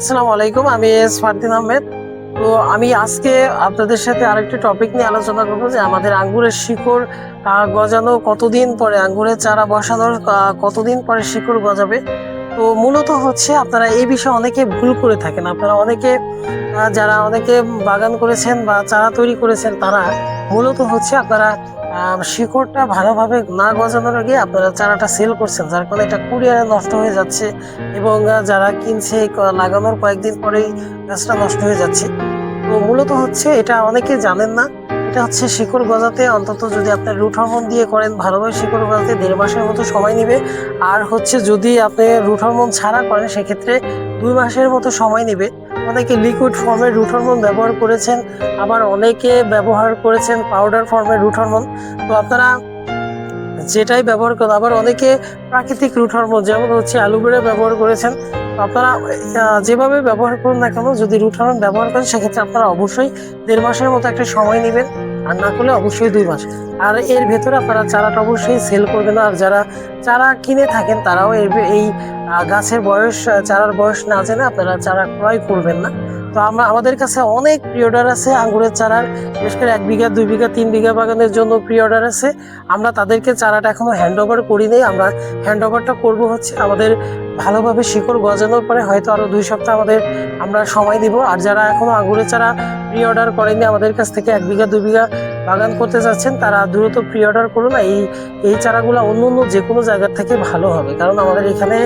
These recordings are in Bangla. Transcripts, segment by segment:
আসসালামু আলাইকুম, আমি এস ফারদিন আহমেদ। তো আমি আজকে আপনাদের সাথে আরেকটি টপিক নিয়ে আলোচনা করবো যে আমাদের আঙ্গুরের শিকড় গজানো কতদিন পরে, আঙ্গুরের চারা বসানোর কতদিন পরে শিকড় গজাবে। তো মূলত হচ্ছে আপনারা এই বিষয়ে অনেকে ভুল করে থাকেন। আপনারা অনেকে যারা অনেকে বাগান করেছেন বা চারা তৈরি করেছেন, তারা মূলত হচ্ছে আপনারা শিকড়টা ভালোভাবে না গজানোর আগে আপনারা চারাটা সেল করছেন, যার কারণে এটা কুরিয়ারে নষ্ট হয়ে যাচ্ছে এবং যারা কিনছে লাগানোর কয়েকদিন পরেই গাছটা নষ্ট হয়ে যাচ্ছে। তো মূলত হচ্ছে এটা অনেকে জানেন না। এটা হচ্ছে শিকড় গজাতে অন্তত যদি আপনার রুট হরমোন দিয়ে করেন, ভালোভাবে শিকড় গজাতে 1.5 মাসের মতো সময় নেবে। আর হচ্ছে যদি আপনি রুট হরমোন ছাড়া করেন, সেক্ষেত্রে 2 মাসের মতো সময় নেবে। অনেকে লিকুইড ফর্মের রুট হরমোন ব্যবহার করেছেন, আবার অনেকে ব্যবহার করেছেন পাউডার ফর্মের রুট হরমোন। তো আপনারা যেটাই ব্যবহার করেন, আবার অনেকে প্রাকৃতিক রুট হরমোন যেমন হচ্ছে অ্যালোভেরা ব্যবহার করেছেন। তো আপনারা যেভাবে ব্যবহার করুন না কেন, যদি রুট হরমোন ব্যবহার করেন, সেক্ষেত্রে আপনারা অবশ্যই 1.5 মাসের মতো একটা সময় নেবেন, আর না করলে অবশ্যই 2 মাস। আর এর ভেতরে আপনারা চারাটা অবশ্যই সেল করবেন। আর যারা চারা কিনে থাকেন, তারাও এই গাছের বয়স, চারার বয়স না জেনে আপনারা চারা ক্রয় করবেন না। তো আমাদের কাছে অনেক প্রি অর্ডার আছে আঙ্গুরের চারার, বিশেষ করে 1 বিঘা 2 বিঘা 3 বিঘা বাগানের জন্য প্রি অর্ডার আছে। আমরা তাদেরকে চারাটা এখনো হ্যান্ড ওভার করি নেই। আমরা হ্যান্ড ওভারটা করবো হচ্ছে আমাদের ভালোভাবে শিকড় গজানোর পরে, হয়তো আরো 2 সপ্তাহ আমরা সময় দিব। আর যারা এখনো আঙ্গুরের চারা প্রি অর্ডার করেনি, আমাদের কাছ থেকে 1 বিঘা 2 বিঘা বাগান করতে যাচ্ছেন, তারা দ্রুত প্রি অর্ডার করুন। এই চারাগুলো অন্য যে কোনো জায়গার থেকে ভালো হবে, কারণ আমাদের এখানে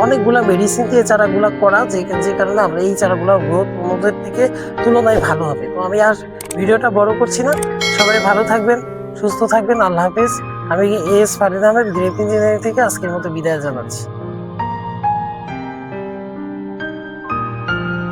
অনেকগুলা মেডিসিন দিয়ে চারাগুলো করা, যে কারণে আমরা এই চারাগুলো গ্রোথ অন্যদের থেকে তুলনায় ভালো হবে। তো আমি আর ভিডিওটা বড় করছি না, সবাই ভালো থাকবেন, সুস্থ থাকবেন। আল্লাহ হাফিজ। আমি S Fardin Ahmed, grape engineering থেকে আজকের মতো বিদায় জানাচ্ছি।